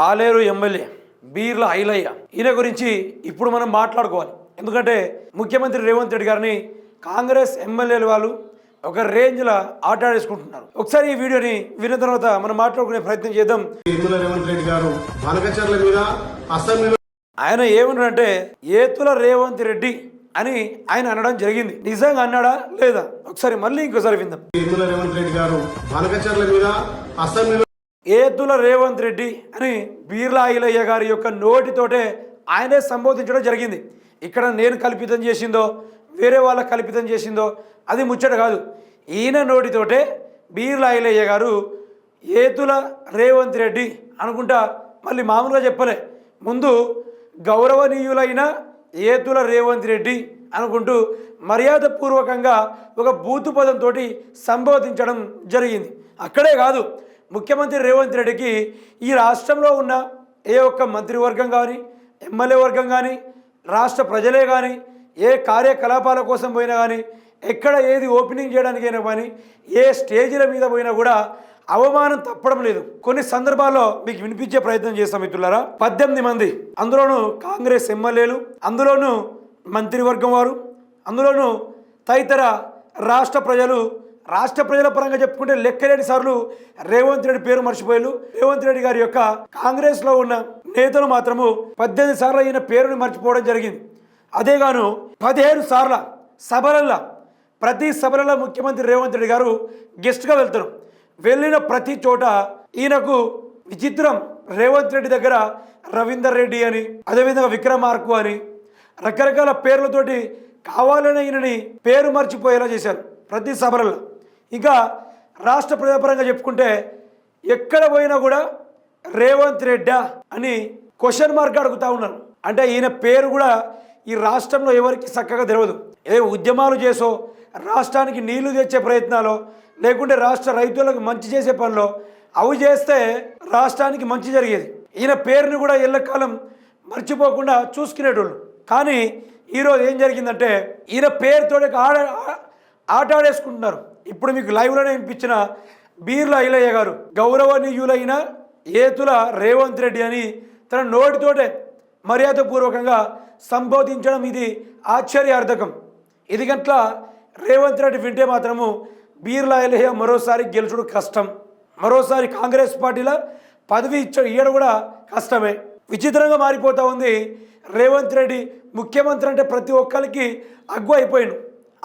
Aleru MLA Beerla Ailayya ఈయన గురించి ఇప్పుడు మనం మాట్లాడుకోవాలి. ఎందుకంటే ముఖ్యమంత్రి రేవంత్ రెడ్డి గారిని కాంగ్రెస్ ఎమ్మెల్యేలు వాళ్ళు ఒక రేంజ్లో ఆటాడేసుకుంటున్నారు. ఒకసారి ఈ వీడియోని విన్న తర్వాత మనం మాట్లాడుకునే ప్రయత్నం చేద్దాం. రేవంత్ రెడ్డి గారు బాలకచర్ల మీద అసెంబ్లీలో ఆయన ఏమన్నారంటే ఏతుల రేవంత్ రెడ్డి అని ఆయన అనడం జరిగింది. నిజంగా అన్నాడా లేదా ఒకసారి మళ్ళీ ఇంకోసారి విందాం. రేవంత్ రెడ్డి గారు బాలకచర్ల మీద అసెంబ్లీలో ఏతుల రేవంత్ రెడ్డి అని బీర్ల ఐలయ్య గారి యొక్క నోటితోటే ఆయనే సంబోధించడం జరిగింది. ఇక్కడ నేను కల్పితం చేసిందో వేరే వాళ్ళ కల్పితం చేసిందో అది ముచ్చట కాదు. ఈయన నోటితోటే బీర్ల ఐలయ్య గారు ఏతుల రేవంత్ రెడ్డి అనుకుంటా మళ్ళీ మామూలుగా చెప్పలే, ముందు గౌరవనీయులైన ఏతుల రేవంత్ రెడ్డి అనుకుంటూ మర్యాదపూర్వకంగా ఒక బూతు పదంతో సంబోధించడం జరిగింది. అక్కడే కాదు, ముఖ్యమంత్రి రేవంత్ రెడ్డికి ఈ రాష్ట్రంలో ఉన్న ఏ ఒక్క మంత్రివర్గం కానీ ఎమ్మెల్యే వర్గం కానీ రాష్ట్ర ప్రజలే కానీ ఏ కార్యకలాపాల కోసం పోయినా కానీ ఎక్కడ ఏది ఓపెనింగ్ చేయడానికైనా కానీ ఏ స్టేజీల మీద పోయినా కూడా అవమానం తప్పడం లేదు. కొన్ని సందర్భాల్లో మీకు వినిపించే ప్రయత్నం చేస్తాం మిత్రులారా. 18 మంది, అందులోనూ కాంగ్రెస్ ఎమ్మెల్యేలు, అందులోనూ మంత్రివర్గం వారు, అందులోనూ తదితర రాష్ట్ర ప్రజల పరంగా చెప్పుకుంటే లెక్కలేని సార్లు రేవంత్ రెడ్డి పేరు మర్చిపోయారు. రేవంత్ రెడ్డి గారి యొక్క కాంగ్రెస్లో ఉన్న నేతలు మాత్రము 18 సార్లు ఈయన పేరుని మర్చిపోవడం జరిగింది. అదేగాను 17 సార్ల సభలలో, ప్రతి సభలలో ముఖ్యమంత్రి రేవంత్ రెడ్డి గారు గెస్ట్గా వెళ్తారు. వెళ్ళిన ప్రతి చోట ఈయనకు విచిత్రం, రేవంత్ రెడ్డి దగ్గర రవీందర్ రెడ్డి అని, అదేవిధంగా విక్రమార్కు అని రకరకాల పేర్లతోటి కావాలని ఈయనని పేరు మర్చిపోయేలా చేశారు ప్రతి సభలలో. ఇంకా రాష్ట్ర ప్రజాపరంగా చెప్పుకుంటే ఎక్కడ పోయినా కూడా రేవంత్ రెడ్డా అని క్వశ్చన్ మార్క్ అడుగుతూ ఉన్నారు. అంటే ఈయన పేరు కూడా ఈ రాష్ట్రంలో ఎవరికి చక్కగా తెలియదు. ఏ ఉద్యమాలు చేసో, రాష్ట్రానికి నీళ్లు తెచ్చే ప్రయత్నాలు, లేకుంటే రాష్ట్ర రైతులకు మంచి చేసే పనిలో అవి చేస్తే రాష్ట్రానికి మంచి జరిగేది. ఈయన పేరుని కూడా ఎల్లకాలం మర్చిపోకుండా చూసుకునేటోళ్ళు. కానీ ఈరోజు ఏం జరిగిందంటే ఈయన పేరుతో ఆట ఆడేసుకుంటున్నారు. ఇప్పుడు మీకు లైవ్లోనే వినిపించిన బీర్ల ఐలయ్య గారు గౌరవనీయులైన ఏతుల రేవంత్ రెడ్డి అని తన నోటితోటే మర్యాదపూర్వకంగా సంబోధించడం ఇది ఆశ్చర్యార్థకం. ఇది గట్ల రేవంత్ రెడ్డి వింటే మాత్రము బీర్ల ఐలయ్య మరోసారి గెలుచుడు కష్టం. మరోసారి కాంగ్రెస్ పార్టీలో పదవి ఇయ్యడం కూడా కష్టమే. విచిత్రంగా మారిపోతూ ఉంది రేవంత్ రెడ్డి. ముఖ్యమంత్రి అంటే ప్రతి ఒక్కరికి అగ్వ అయిపోయిండు.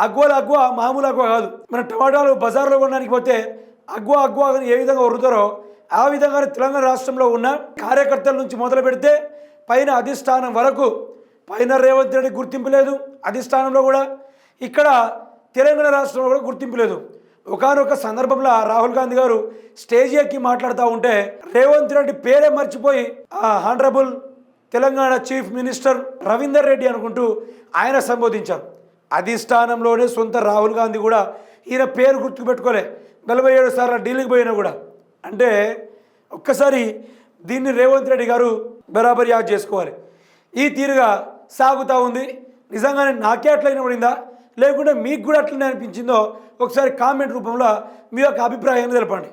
అగ్వ మామూలు అగ్వ కాదు. మన టమాటాలు బజార్లో కొనడానికి పోతే అగ్వ ఏ విధంగా వరుతారో ఆ విధంగా తెలంగాణ రాష్ట్రంలో ఉన్న కార్యకర్తల నుంచి మొదలు పెడితే పైన అధిష్టానం వరకు, పైన రేవంత్ రెడ్డి గుర్తింపు లేదు, అధిష్టానంలో కూడా ఇక్కడ తెలంగాణ రాష్ట్రంలో కూడా గుర్తింపు లేదు. ఒకనొక సందర్భంలో రాహుల్ గాంధీ గారు స్టేజ్ ఎక్కి మాట్లాడుతూ ఉంటే రేవంత్ రెడ్డి పేరే మర్చిపోయి honourable Telangana chief minister Ravinder Reddy అనుకుంటూ ఆయన సంబోధించారు. అధిష్టానంలోనే సొంత రాహుల్ గాంధీ కూడా ఈయన పేరు గుర్తుపెట్టుకోలే. 47 సార్లు ఢిల్లీకి పోయినా కూడా. అంటే ఒక్కసారి దీన్ని రేవంత్ రెడ్డి గారు బరాబర్ యాద్ చేసుకోవాలి. ఈ తీరుగా సాగుతూ ఉంది. నిజంగానే నాకే అట్లయినా పడిందా లేకుంటే మీకు కూడా అట్లనే అనిపించిందో ఒకసారి కామెంట్ రూపంలో మీ యొక్క అభిప్రాయాన్ని తెలపండి.